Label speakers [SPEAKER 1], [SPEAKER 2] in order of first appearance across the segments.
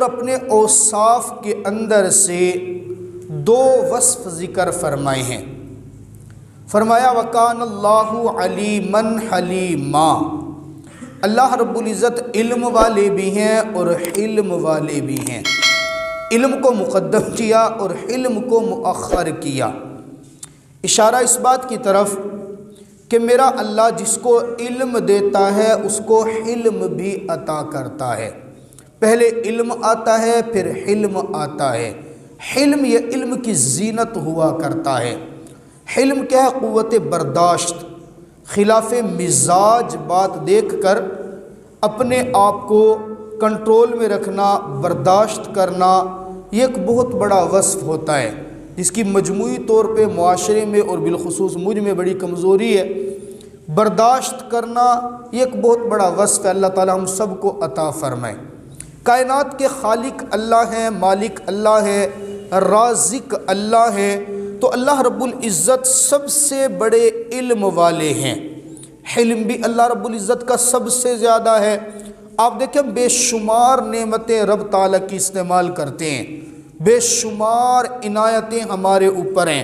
[SPEAKER 1] اپنے اوصاف کے اندر سے دو وصف ذکر فرمائے ہیں۔ فرمایا وَكَانَ اللَّهُ عَلِيمًا حَلِيمًا، اللہ رب العزت علم والے بھی ہیں اور حلم والے بھی ہیں۔ علم کو مقدم کیا اور حلم کو مؤخر کیا، اشارہ اس بات کی طرف کہ میرا اللہ جس کو علم دیتا ہے اس کو حلم بھی عطا کرتا ہے۔ پہلے علم آتا ہے پھر حلم آتا ہے۔ حلم یہ علم کی زینت ہوا کرتا ہے۔ حلم کیا ہے؟ قوت برداشت، خلاف مزاج بات دیکھ کر اپنے آپ کو کنٹرول میں رکھنا، برداشت کرنا، یہ ایک بہت بڑا وصف ہوتا ہے جس کی مجموعی طور پہ معاشرے میں اور بالخصوص مجھ میں بڑی کمزوری ہے۔ برداشت کرنا یہ ایک بہت بڑا وصف ہے، اللہ تعالی ہم سب کو عطا فرمائے۔ کائنات کے خالق اللہ ہیں، مالک اللہ ہے، رازق اللہ ہے، تو اللہ رب العزت سب سے بڑے علم والے ہیں۔ حلم بھی اللہ رب العزت کا سب سے زیادہ ہے۔ آپ دیکھیں بے شمار نعمتیں رب تعالیٰ کی استعمال کرتے ہیں، بے شمار عنایتیں ہمارے اوپر ہیں،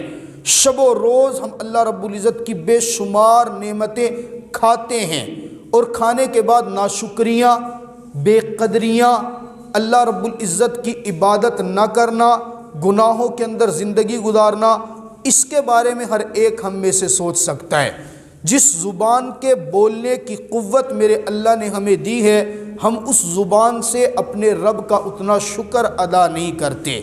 [SPEAKER 1] شب و روز ہم اللہ رب العزت کی بے شمار نعمتیں کھاتے ہیں، اور کھانے کے بعد ناشکریاں، بے قدریاں، اللہ رب العزت کی عبادت نہ کرنا، گناہوں کے اندر زندگی گزارنا، اس کے بارے میں ہر ایک ہم میں سے سوچ سکتا ہے۔ جس زبان کے بولنے کی قوت میرے اللہ نے ہمیں دی ہے، ہم اس زبان سے اپنے رب کا اتنا شکر ادا نہیں کرتے۔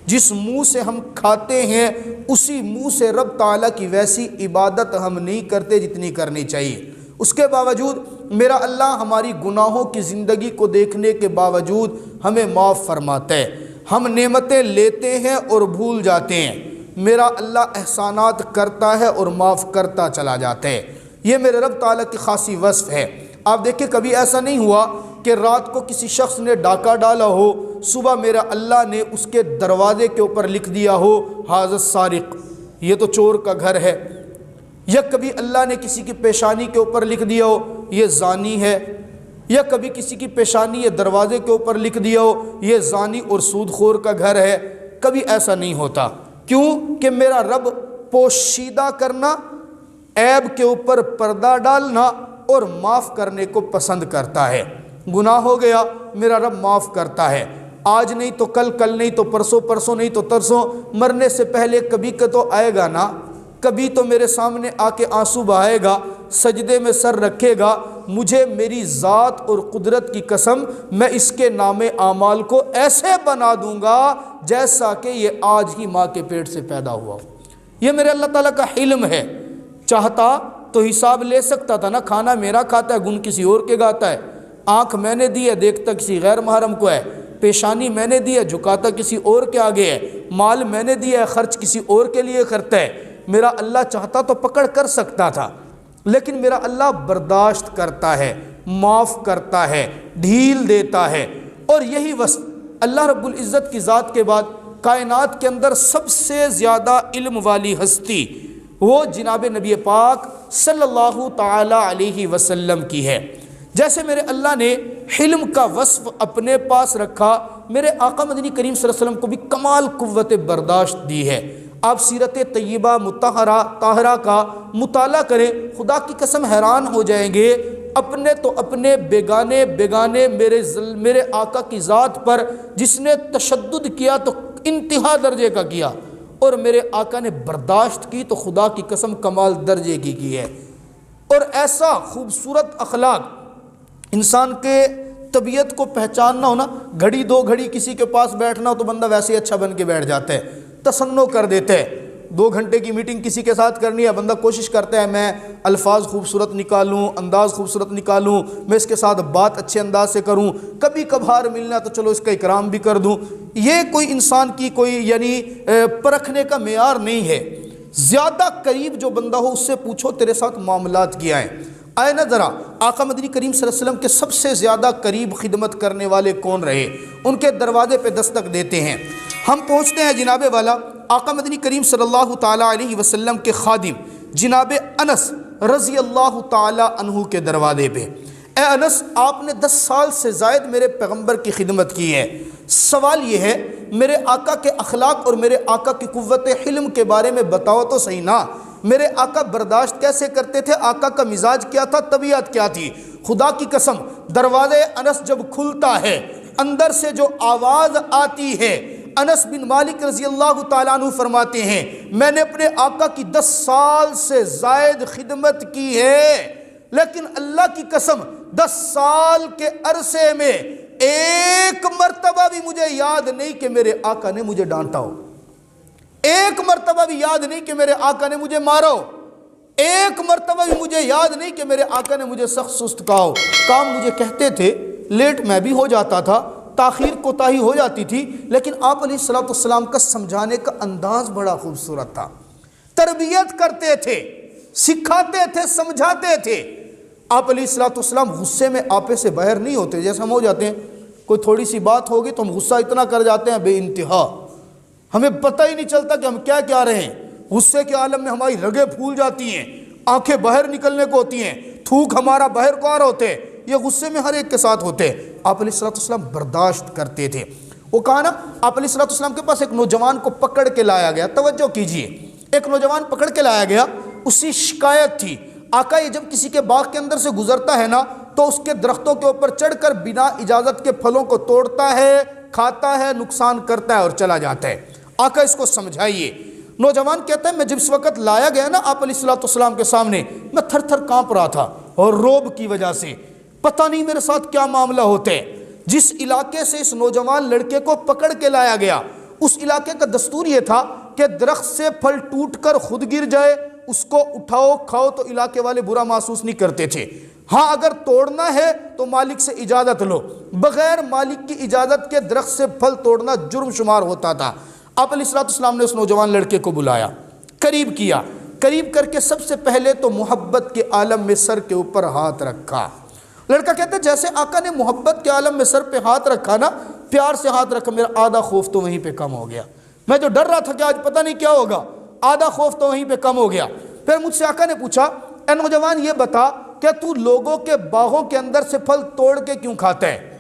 [SPEAKER 1] جس منہ سے ہم کھاتے ہیں اسی منہ سے رب تعالیٰ کی ویسی عبادت ہم نہیں کرتے جتنی کرنی چاہیے۔ اس کے باوجود میرا اللہ ہماری گناہوں کی زندگی کو دیکھنے کے باوجود ہمیں معاف فرماتا ہے۔ ہم نعمتیں لیتے ہیں اور بھول جاتے ہیں، میرا اللہ احسانات کرتا ہے اور معاف کرتا چلا جاتا ہے۔ یہ میرے رب تعالیٰ کی خاصی وصف ہے۔ آپ دیکھیں کبھی ایسا نہیں ہوا کہ رات کو کسی شخص نے ڈاکہ ڈالا ہو، صبح میرا اللہ نے اس کے دروازے کے اوپر لکھ دیا ہو ھذا السارق، یہ تو چور کا گھر ہے، یا کبھی اللہ نے کسی کی پیشانی کے اوپر لکھ دیا ہو یہ زانی ہے، یا کبھی کسی کی پیشانی یا دروازے کے اوپر لکھ دیا ہو یہ زانی اور سود خور کا گھر ہے۔ کبھی ایسا نہیں ہوتا۔ کیوں؟ کہ میرا رب پوشیدہ کرنا، عیب کے اوپر پردہ ڈالنا اور معاف کرنے کو پسند کرتا ہے۔ گناہ ہو گیا میرا رب معاف کرتا ہے، آج نہیں تو کل، کل نہیں تو پرسوں، پرسوں نہیں تو ترسوں، مرنے سے پہلے کبھی کہ تو آئے گا نا، کبھی تو میرے سامنے آ کے آنسو بہائے گا، سجدے میں سر رکھے گا، مجھے میری ذات اور قدرت کی قسم میں اس کے نام اعمال کو ایسے بنا دوں گا جیسا کہ یہ آج ہی ماں کے پیٹ سے پیدا ہوا ہو۔ یہ میرے اللہ تعالیٰ کا حلم ہے۔ چاہتا تو حساب لے سکتا تھا نا، کھانا میرا کھاتا ہے گن کسی اور کے گاتا ہے، آنکھ میں نے دی ہے دیکھتا کسی غیر محرم کو ہے، پیشانی میں نے دی ہے جھکاتا کسی اور کے آگے ہے، مال میں نے دیا ہے خرچ کسی اور کے لیے کرتا ہے۔ میرا اللہ چاہتا تو پکڑ کر سکتا تھا، لیکن میرا اللہ برداشت کرتا ہے، معاف کرتا ہے، ڈھیل دیتا ہے۔ اور یہی وصف اللہ رب العزت کی ذات کے بعد کائنات کے اندر سب سے زیادہ علم والی ہستی وہ جناب نبی پاک صلی اللہ تعالی علیہ وسلم کی ہے۔ جیسے میرے اللہ نے حلم کا وصف اپنے پاس رکھا، میرے آقا مدنی کریم صلی اللہ علیہ وسلم کو بھی کمال قوت برداشت دی ہے۔ آپ سیرت طیبہ مطہرہ طاہرہ کا مطالعہ کریں، خدا کی قسم حیران ہو جائیں گے۔ اپنے تو اپنے بیگانے میرے آقا کی ذات پر جس نے تشدد کیا تو انتہا درجے کا کیا، اور میرے آقا نے برداشت کی تو خدا کی قسم کمال درجے کی ہے۔ اور ایسا خوبصورت اخلاق انسان کے طبیعت کو پہچاننا ہو نا، گھڑی دو گھڑی کسی کے پاس بیٹھنا ہو تو بندہ ویسے ہی اچھا بن کے بیٹھ جاتا ہے، تسنو کر دیتے ہیں۔ 2 گھنٹے کی میٹنگ کسی کے ساتھ کرنی ہے، بندہ کوشش کرتا ہے میں الفاظ خوبصورت نکالوں، انداز خوبصورت نکالوں، میں اس کے ساتھ بات اچھے انداز سے کروں، کبھی کبھار ملنا تو چلو اس کا اکرام بھی کر دوں۔ یہ کوئی انسان کی کوئی یعنی پرکھنے کا معیار نہیں ہے۔ زیادہ قریب جو بندہ ہو اس سے پوچھو تیرے ساتھ معاملات کیا ہیں۔ آئے نا ذرا آقا مدنی کریم صلی اللہ علیہ وسلم کے سب سے زیادہ قریب خدمت کرنے والے کون رہے، ان کے دروازے پہ دستک دیتے ہیں۔ ہم پہنچتے ہیں جناب والا آقا مدنی کریم صلی اللہ تعالیٰ علیہ وسلم کے خادم جناب انس رضی اللہ تعالیٰ عنہ کے دروازے پہ۔ اے انس، آپ نے 10 سال سے زائد میرے پیغمبر کی خدمت کی ہے، سوال یہ ہے میرے آقا کے اخلاق اور میرے آقا کی قوت حلم کے بارے میں بتاؤ تو صحیح نا، میرے آقا برداشت کیسے کرتے تھے، آقا کا مزاج کیا تھا، طبیعت کیا تھی؟ خدا کی قسم دروازے انس جب کھلتا ہے اندر سے جو آواز آتی ہے، انس بن مالک رضی اللہ تعالیٰ عنہ فرماتے ہیں میں نے اپنے آقا کی 10 سال سے زائد خدمت کی ہے، لیکن اللہ کی قسم 10 سال کے عرصے میں ایک مرتبہ بھی مجھے یاد نہیں کہ میرے آقا نے مجھے ڈانٹا ہو، ایک مرتبہ بھی یاد نہیں کہ میرے آقا نے مجھے مارا ہو، ایک مرتبہ بھی مجھے یاد نہیں کہ میرے آقا نے مجھے سخت سست کہا ہو۔ کام مجھے کہتے تھے، لیٹ میں بھی ہو جاتا تھا، تاخیر کوتاہی ہو جاتی تھی، لیکن آپ علیہ السلام کا سمجھانے کا انداز بڑا خوبصورت تھا، تربیت کرتے تھے، سکھاتے تھے، سمجھاتے تھے۔ آپ علیہ السلام غصے میں آپے سے باہر نہیں ہوتے، جیسے ہم ہو جاتے ہیں، کوئی تھوڑی سی بات ہوگی تو ہم غصہ اتنا کر جاتے ہیں بے انتہا، ہمیں پتہ ہی نہیں چلتا کہ ہم کیا کیا رہے ہیں، غصے کے عالم میں ہماری رگیں پھول جاتی ہیں، آنکھیں باہر نکلنے کو ہوتی ہیں، تھوک ہمارا باہر کو آ رہا ہوتے ہیں، یہ غصے میں ہر ایک کے ساتھ ہوتے ہیں۔ آپ علیہ السلام برداشت کرتے تھے۔ وہ کہا نا، آپ علیہ السلام کے پاس ایک نوجوان کو پکڑ کے لایا گیا، توجہ کیجئے، ایک نوجوان پکڑ کے لایا گیا، اس کی شکایت تھی آقا یہ جب کسی کے باغ کے اندر سے گزرتا ہے نا تو اس کے درختوں کے اوپر چڑھ کر بنا اجازت کے پھلوں کو توڑتا ہے، کھاتا ہے، نقصان کرتا ہے اور چلا جاتا ہے، آقا اس کو سمجھائیے۔ نوجوان کہتا ہے میں جب اس وقت لایا گیا نا آپ علیہ السلام کے سامنے، میں تھر تھر کانپ رہا تھا اور روب کی وجہ سے، پتہ نہیں میرے ساتھ کیا معاملہ ہوتا ہے۔ جس علاقے سے اس نوجوان لڑکے کو پکڑ کے لایا گیا اس علاقے کا دستور یہ تھا کہ درخت سے پھل ٹوٹ کر خود گر جائے اس کو اٹھاؤ کھاؤ تو علاقے والے برا محسوس نہیں کرتے تھے، ہاں اگر توڑنا ہے تو مالک سے اجازت لو، بغیر مالک کی اجازت کے درخت سے پھل توڑنا جرم شمار ہوتا تھا۔ آپ علیہ السلام نے اس نوجوان لڑکے کو بلایا، قریب کیا، قریب کر کے سب سے پہلے تو محبت کے عالم میں سر کے اوپر ہاتھ رکھا۔ لڑکا کہتا ہے جیسے آقا نے محبت کے عالم میں سر پہ ہاتھ رکھا نا، پیار سے ہاتھ رکھا، میرا آدھا خوف تو وہیں پہ کم ہو گیا، میں جو ڈر رہا تھا کہ آج پتہ نہیں کیا ہوگا، آدھا خوف تو وہیں پہ کم ہو گیا۔ پھر مجھ سے آقا نے پوچھا اے نوجوان یہ بتا کہ تو لوگوں کے باغوں کے اندر سے پھل توڑ کے کیوں کھاتا ہے؟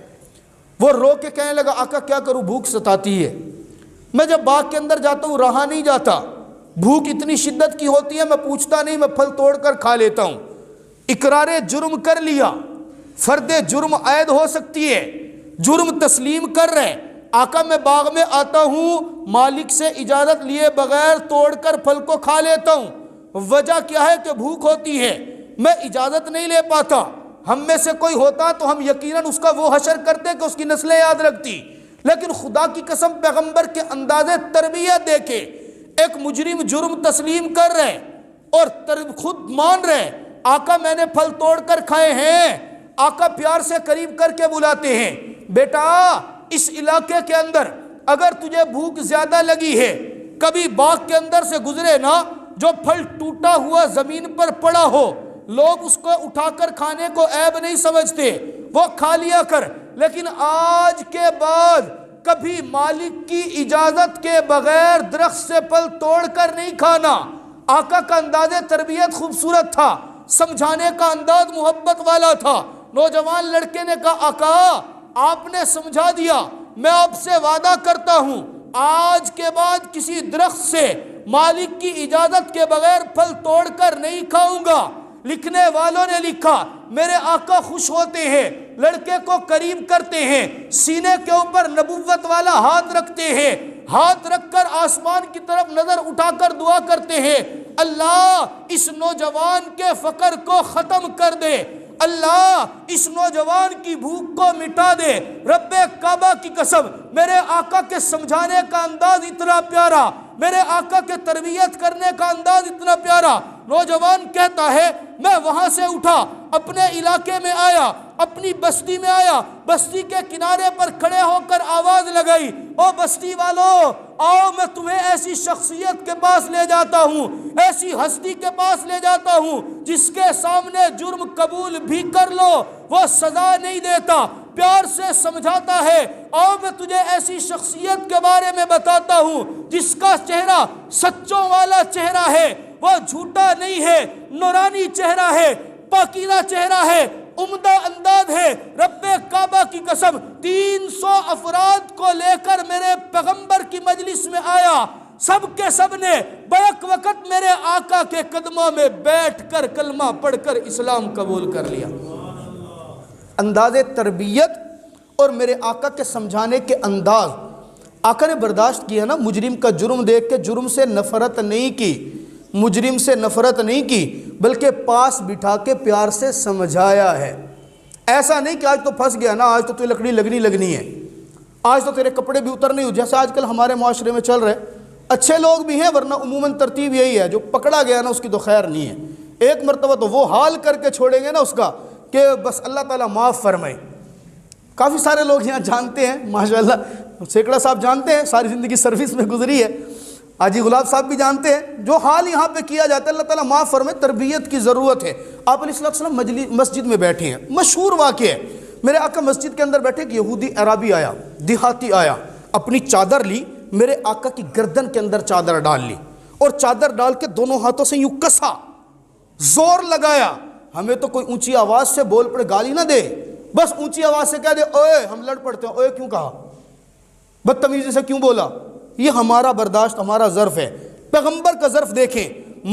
[SPEAKER 1] وہ رو کے کہنے لگا آقا کیا کروں بھوک ستاتی ہے، میں جب باغ کے اندر جاتا ہوں رہا نہیں جاتا، بھوک اتنی شدت کی ہوتی ہے میں پوچھتا نہیں، میں پھل توڑ کر کھا لیتا ہوں۔ اقرار جرم کر لیا، فرد جرم عائد ہو سکتی ہے، جرم تسلیم کر رہے، آقا میں باغ میں آتا ہوں مالک سے اجازت لیے بغیر توڑ کر پھل کو کھا لیتا ہوں، وجہ کیا ہے کہ بھوک ہوتی ہے، میں اجازت نہیں لے پاتا، ہم میں سے کوئی ہوتا تو ہم یقیناً اس کا وہ حشر کرتے کہ اس کی نسلیں یاد رکھتی، لیکن خدا کی قسم پیغمبر کے انداز تربیت دیکھے، ایک مجرم جرم تسلیم کر رہے اور خود مان رہے آقا میں نے پھل توڑ کر کھائے ہیں، آقا پیار سے قریب کر کے بلاتے ہیں بیٹا اس علاقے کے اندر اگر تجھے بھوک زیادہ لگی ہے کبھی باغ کے اندر سے گزرے نا جو پھل ٹوٹا ہوا زمین پر پڑا ہو لوگ اس کو اٹھا کر کھانے کو عیب نہیں سمجھتے، وہ کھا لیا کر، لیکن آج کے بعد کبھی مالک کی اجازت کے بغیر درخت سے پھل توڑ کر نہیں کھانا۔ آقا کا انداز تربیت خوبصورت تھا، سمجھانے کا انداز محبت والا تھا۔ نوجوان لڑکے نے کہا آقا آپ نے سمجھا دیا، میں آپ سے وعدہ کرتا ہوں آج کے بعد کسی درخت سے مالک کی اجازت کے بغیر پھل توڑ کر نہیں کھاؤں گا۔ لکھنے والوں نے لکھا میرے آقا خوش ہوتے ہیں، لڑکے کو قریب کرتے ہیں، سینے کے اوپر نبوت والا ہاتھ رکھتے ہیں، ہاتھ رکھ کر آسمان کی طرف نظر اٹھا کر دعا کرتے ہیں اللہ اس نوجوان کے فقر کو ختم کر دے، اللہ اس نوجوان کی بھوک کو مٹا دے۔ رب کعبہ کی قسم میرے آقا کے سمجھانے کا انداز اتنا پیارا، میرے آقا کے تربیت کرنے کا انداز اتنا پیارا۔ نوجوان کہتا ہے میں وہاں سے اٹھا اپنے علاقے میں آیا، اپنی بستی میں آیا، بستی کے کنارے پر کھڑے ہو کر آواز لگائی او بستی والو آؤ میں تمہیں ایسی شخصیت کے پاس لے جاتا ہوں، ایسی ہستی کے پاس لے جاتا ہوں جس کے سامنے جرم قبول بھی کر لو وہ سزا نہیں دیتا، پیار سے سمجھاتا ہے۔ آؤ میں تجھے ایسی شخصیت کے بارے میں بتاتا ہوں جس کا چہرہ سچوں والا چہرہ ہے، وہ جھوٹا نہیں ہے، نورانی چہرہ ہے، پاکیزہ چہرہ ہے، عمدہ انداز ہے۔ رب کعبہ کی قسم 300 افراد کو لے کر میرے پیغمبر کی مجلس میں آیا، سب کے سب نے بیک وقت میرے آقا کے قدموں میں بیٹھ کر کلمہ پڑھ کر اسلام قبول کر لیا۔ انداز تربیت اور میرے آقا کے سمجھانے کے انداز، آقا نے برداشت کیا نا، مجرم کا جرم دیکھ کے جرم سے نفرت نہیں کی، مجرم سے نفرت نہیں کی، بلکہ پاس بٹھا کے پیار سے سمجھایا ہے۔ ایسا نہیں کہ آج تو پھنس گیا نا، آج تو تجھے لکڑی لگنی ہے، آج تو تیرے کپڑے بھی اتر نہیں ہو، جیسے آج کل ہمارے معاشرے میں چل رہے۔ اچھے لوگ بھی ہیں، ورنہ عموماً ترتیب یہی ہے، جو پکڑا گیا نا اس کی تو خیر نہیں ہے، ایک مرتبہ تو وہ حال کر کے چھوڑیں گے نا اس کا کہ بس اللہ تعالیٰ معاف فرمائے۔ کافی سارے لوگ یہاں جانتے ہیں ماشاءاللہ، سیکڑا صاحب جانتے ہیں، ساری زندگی سروس میں گزری ہے، حاجی غلاب صاحب بھی جانتے ہیں، جو حال یہاں پہ کیا جاتا ہے اللہ تعالیٰ معاف فرمائے۔ تربیت کی ضرورت ہے۔ آپ علیہ السلام مسجد میں بیٹھے ہیں، مشہور واقعہ ہے، میرے آقا مسجد کے اندر بیٹھے، ایک یہودی عربی آیا، دیہاتی آیا، اپنی چادر لی، میرے آقا کی گردن کے اندر چادر ڈال لی، اور چادر ڈال کے دونوں ہاتھوں سے یوں کسا، زور لگایا۔ ہمیں تو کوئی اونچی آواز سے بول پڑے گالی نہ دے، بس اونچی آواز سے کہہ دے اوئے، ہم لڑ پڑتے ہیں، اوئے کیوں کہا، بدتمیزی سے کیوں بولا، یہ ہمارا برداشت، ہمارا ظرف ہے۔ پیغمبر کا ظرف دیکھیں،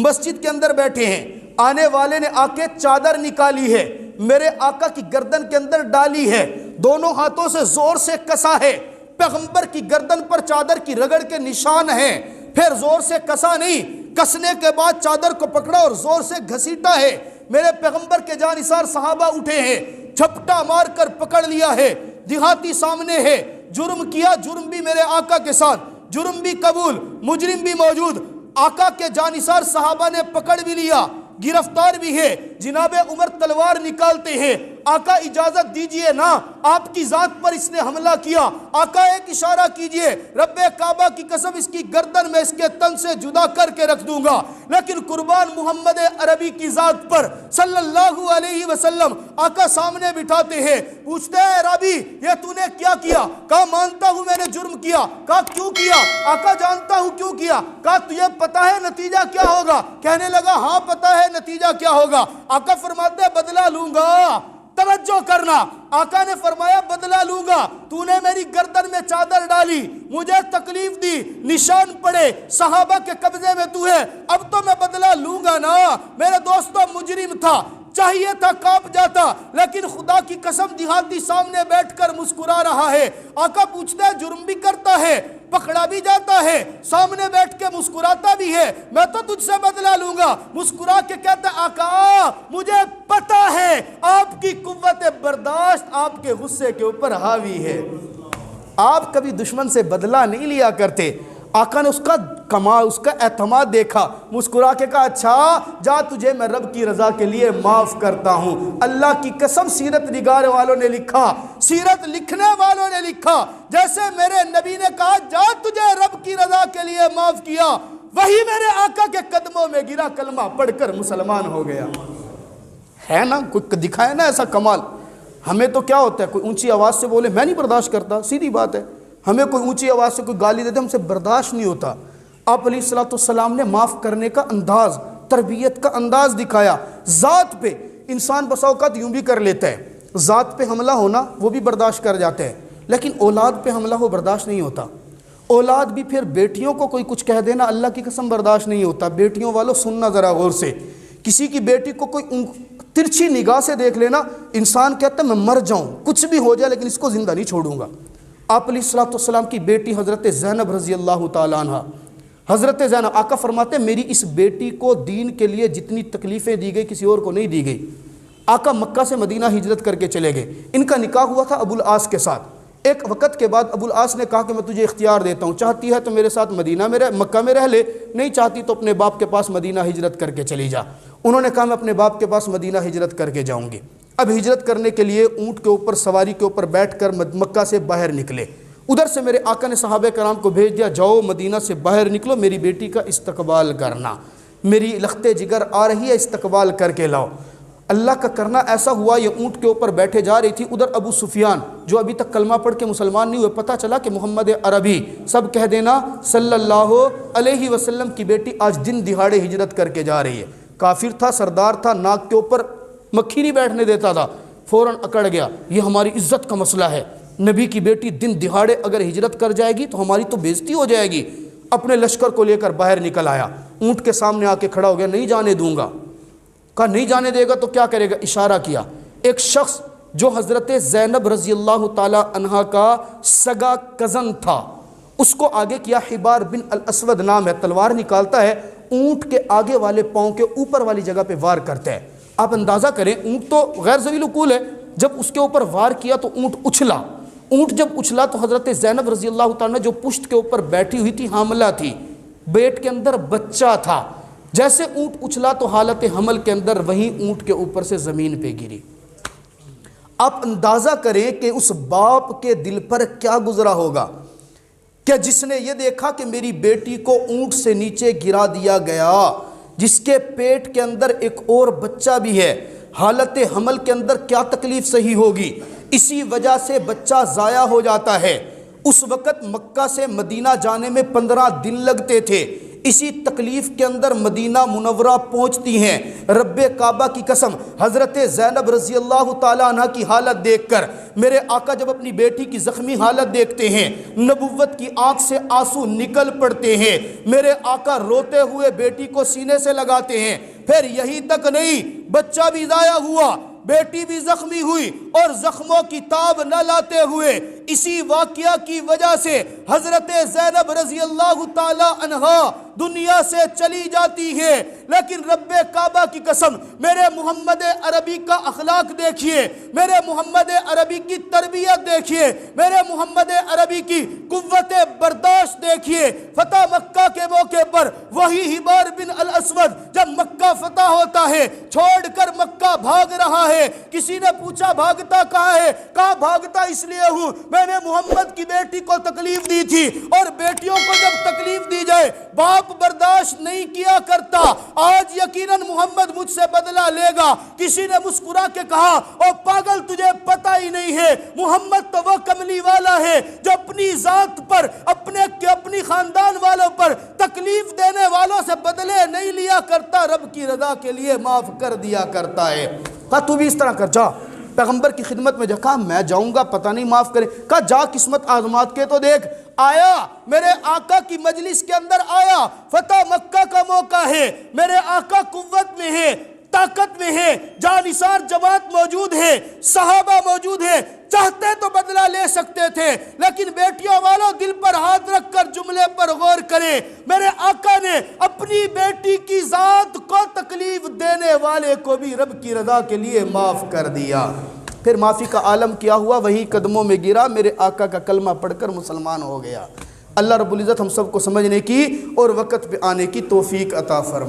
[SPEAKER 1] مسجد کے اندر بیٹھے ہیں، آنے والے نے آ کے چادر نکالی ہے، میرے آقا کی گردن کے اندر ڈالی ہے، دونوں ہاتھوں سے زور سے کسا ہے، پیغمبر کی گردن پر چادر کی رگڑ کے نشان ہیں، پھر زور سے کسا نہیں، کسنے کے بعد چادر کو پکڑا اور زور سے گھسیٹا ہے۔ میرے پیغمبر کے جانثار صحابہ اٹھے ہیں، جھپٹا مار کر پکڑ لیا ہے، دیہاتی سامنے ہے، جرم کیا، جرم بھی میرے آقا کے ساتھ، جرم بھی قبول، مجرم بھی موجود، آقا کے جانثار صحابہ نے پکڑ بھی لیا، گرفتار بھی ہے۔ جناب عمر تلوار نکالتے ہیں، آقا اجازت دیجئے نا، آپ کی ذات پر اس نے حملہ کیا، آقا ایک اشارہ کیجئے، رب کعبہ کی قسم اس کی گردن میں اس کے تن سے جدا کر کے رکھ دوں گا، لیکن قربان محمد عربی کی ذات پر صلی اللہ علیہ وسلم آقا سامنے بٹھاتے ہیں، پوچھتے ہیں عربی یہ تو نے کیا کیا؟ کہا مانتا ہوں میں نے جرم کیا۔ کہا کیوں کیا؟ آقا جانتا ہوں کیوں کیا۔ کہا تجھے پتہ ہے نتیجہ کیا ہوگا؟ کہنے لگا ہاں پتہ ہے نتیجہ کیا ہوگا۔ آقا فرماتے ہیں بدلہ لوں گا، توجہ کرنا، آقا نے فرمایا بدلہ لوں گا، تو نے میری گردن میں چادر ڈالی، مجھے تکلیف دی، نشان پڑے، صحابہ کے قبضے میں تو ہے، اب تو میں بدلہ لوں گا نا۔ میرے دوستو مجرم تھا، چاہیے تھا کانپ جاتا، لیکن خدا کی قسم دیہاتی سامنے بیٹھ کر مسکرا رہا ہے۔ آقا پوچھتا ہے جرم بھی کرتا ہے، پکڑا بھی جاتا ہے، سامنے بیٹھ کے مسکراتا بھی ہے، میں تو تجھ سے بدلہ لوں گا۔ مسکرا کے کہتا ہے آقا مجھے پتا ہے آپ کی قوت برداشت آپ کے غصے کے اوپر حاوی ہے، آپ کبھی دشمن سے بدلہ نہیں لیا کرتے۔ آقا نے اس کا کمال، اس کا اعتماد دیکھا، مسکرا کے کہا اچھا جا تجھے میں رب کی رضا کے لیے معاف کرتا ہوں۔ اللہ کی قسم سیرت نگار والوں نے لکھا، سیرت لکھنے والوں نے لکھا، جیسے میرے نبی نے کہا جا تجھے رب کی رضا کے لیے معاف کیا، وہی میرے آقا کے قدموں میں گرا، کلمہ پڑھ کر مسلمان ہو گیا۔ ہے نا کوئی دکھائے نا ایسا کمال۔ ہمیں تو کیا ہوتا ہے کوئی اونچی آواز سے بولے میں نہیں برداشت کرتا، سیدھی بات ہے، ہمیں کوئی اونچی آواز سے کوئی گالی دیتے ہم سے برداشت نہیں ہوتا۔ آپ علیہ السلام نے معاف کرنے کا انداز، تربیت کا انداز دکھایا۔ ذات پہ انسان بسا اوقات یوں بھی کر لیتا ہے، ذات پہ حملہ ہونا وہ بھی برداشت کر جاتے ہیں، لیکن اولاد پہ حملہ ہو برداشت نہیں ہوتا۔ اولاد بھی پھر بیٹیوں کو کوئی کچھ کہہ دینا اللہ کی قسم برداشت نہیں ہوتا۔ بیٹیوں والوں سننا ذرا غور سے، کسی کی بیٹی کو کوئی ترچھی نگاہ سے دیکھ لینا، انسان کہتا ہے میں مر جاؤں کچھ بھی ہو جائے لیکن اس کو زندہ نہیں چھوڑوں گا۔ آپ علیہ السلام کی بیٹی حضرت زینب رضی اللہ تعالیٰ عنہ، حضرت زینب، آقا فرماتے ہیں میری اس بیٹی کو دین کے لیے جتنی تکلیفیں دی گئی کسی اور کو نہیں دی گئی۔ آقا مکہ سے مدینہ ہجرت کر کے چلے گئے، ان کا نکاح ہوا تھا ابو العاص کے ساتھ۔ ایک وقت کے بعد ابو العاص نے کہا کہ میں تجھے اختیار دیتا ہوں، چاہتی ہے تو میرے ساتھ مکہ میں رہ لے، نہیں چاہتی تو اپنے باپ کے پاس مدینہ ہجرت کر کے چلی جا۔ انہوں نے کہا میں اپنے باپ کے پاس مدینہ ہجرت کر کے جاؤں گی۔ اب ہجرت کرنے کے لیے اونٹ کے اوپر سواری کے اوپر بیٹھ کر مکہ سے باہر نکلے۔ ادھر سے میرے آقا نے صحابہ کرام کو بھیج دیا جاؤ مدینہ سے باہر نکلو، میری بیٹی کا استقبال کرنا، میری لخت جگر آ رہی ہے استقبال کر کے لاؤ۔ اللہ کا کرنا ایسا ہوا یہ اونٹ کے اوپر بیٹھے جا رہی تھی، ادھر ابو سفیان جو ابھی تک کلمہ پڑھ کے مسلمان نہیں ہوئے، پتہ چلا کہ محمد عربی، سب کہہ دینا صلی اللہ علیہ وسلم کی بیٹی آج دن دہاڑے ہجرت کر کے جا رہی ہے۔ کافر تھا، سردار تھا، ناک کے اوپر مکھی نہیں بیٹھنے دیتا تھا، فوراً اکڑ گیا، یہ ہماری عزت کا مسئلہ ہے، نبی کی بیٹی دن دہاڑے اگر ہجرت کر جائے گی تو ہماری تو بےزتی ہو جائے گی۔ اپنے لشکر کو لے کر باہر نکل آیا، اونٹ کے سامنے آ کے کھڑا ہو گیا، نہیں جانے دوں گا۔ کہا نہیں جانے دے گا تو کیا کرے گا؟ اشارہ کیا، ایک شخص جو حضرت زینب رضی اللہ تعالی عنہا کا سگا کزن تھا، اس کو آگے کیا، حبار بن الاسود نام ہے، تلوار نکالتا ہے، اونٹ کے آگے والے پاؤں کے اوپر والی جگہ پہ وار کرتا ہے۔ آپ اندازہ کریں، اونٹ تو غیر ذویل عقول ہے، جب اس کے اوپر وار کیا تو اونٹ اچھلا۔ اونٹ جب اچھلا تو حضرت زینب رضی اللہ تعالیٰ جو پشت کے اوپر بیٹھی ہوئی تھی، حاملہ تھی، پیٹ کے اندر بچہ تھا، جیسے اونٹ اچھلا تو حالت حمل کے اندر وہیں اونٹ کے اوپر سے زمین پہ گری۔ آپ اندازہ کریں کہ اس باپ کے دل پر کیا گزرا ہوگا کہ جس نے یہ دیکھا کہ میری بیٹی کو اونٹ سے نیچے گرا دیا گیا، جس کے پیٹ کے اندر ایک اور بچہ بھی ہے، حالت حمل کے اندر کیا تکلیف صحیح ہوگی۔ اسی وجہ سے بچہ ضائع ہو جاتا ہے۔ اس وقت مکہ سے مدینہ جانے میں 15 دن لگتے تھے، اسی تکلیف کے اندر مدینہ منورہ پہنچتی ہیں۔ رب کعبہ کی قسم، حضرت زینب رضی اللہ تعالیٰ عنہ کی حالت دیکھ کر میرے آقا جب اپنی بیٹی کی زخمی حالت دیکھتے ہیں، نبوت کی آنکھ سے آنسو نکل پڑتے ہیں۔ میرے آقا روتے ہوئے بیٹی کو سینے سے لگاتے ہیں۔ پھر یہی تک نہیں، بچہ بھی ضائع ہوا، بیٹی بھی زخمی ہوئی، اور زخموں کی تاب نہ لاتے ہوئے اسی واقعہ کی وجہ سے حضرت زینب رضی اللہ تعالی عنہا دنیا سے چلی جاتی ہے۔ لیکن رب کعبہ کی قسم، میرے محمد عربی کا اخلاق دیکھیے، میرے محمد عربی کی تربیت دیکھیے، میرے محمد عربی کی قوت برداشت دیکھیے۔ فتح مکہ کے موقع پر وہی حبار بن الاسود جب مکہ فتح ہوتا ہے، چھوڑ کر مکہ بھاگ رہا ہے۔ کسی نے پوچھا بھاگتا کہاں ہے؟ کہا بھاگتا اس لیے ہوں، میں نے محمد کی بیٹی کو تکلیف دی تھی، اور بیٹیوں کو جب تکلیف دی جائے باپ برداشت نہیں کیا کرتا۔ آج یقیناً محمد مجھ سے بدلہ لے گا۔ کسی نے مسکرا کے کہا، او پاگل تجھے پتہ ہی نہیں ہے، محمد تو وہ کملی والا ہے جو اپنی ذات پر، اپنی خاندان والوں پر تکلیف دینے والوں سے بدلے نہیں لیا کرتا، رب کی رضا کے لیے معاف کر دیا کرتا ہے۔ کہا تو بھی اس طرح کر، جا پیغمبر کی خدمت میں جا۔ کہا میں جاؤں گا، پتہ نہیں معاف کرے۔ کہا جا قسمت آزمات کے تو دیکھ۔ آیا، میرے آقا کی مجلس کے اندر آیا، فتح مکہ کا موقع ہے، میرے آقا قوت میں ہے، طاقت میں ہے، جانثار جماعت موجود ہے، صحابہ موجود ہے، چاہتے تو بدلہ لے سکتے تھے، لیکن بیٹیوں والوں دل پر ہاتھ رکھ کر جملے پر غور کریں۔ میرے آقا نے اپنی بیٹی کی ذات کو تکلیف دینے والے کو بھی رب کی رضا کے لیے معاف کر دیا۔ پھر معافی کا عالم کیا ہوا؟ وہی قدموں میں گرا، میرے آقا کا کلمہ پڑھ کر مسلمان ہو گیا۔ اللہ رب العزت ہم سب کو سمجھنے کی اور وقت پہ آنے کی توفیق عطا فرمائے۔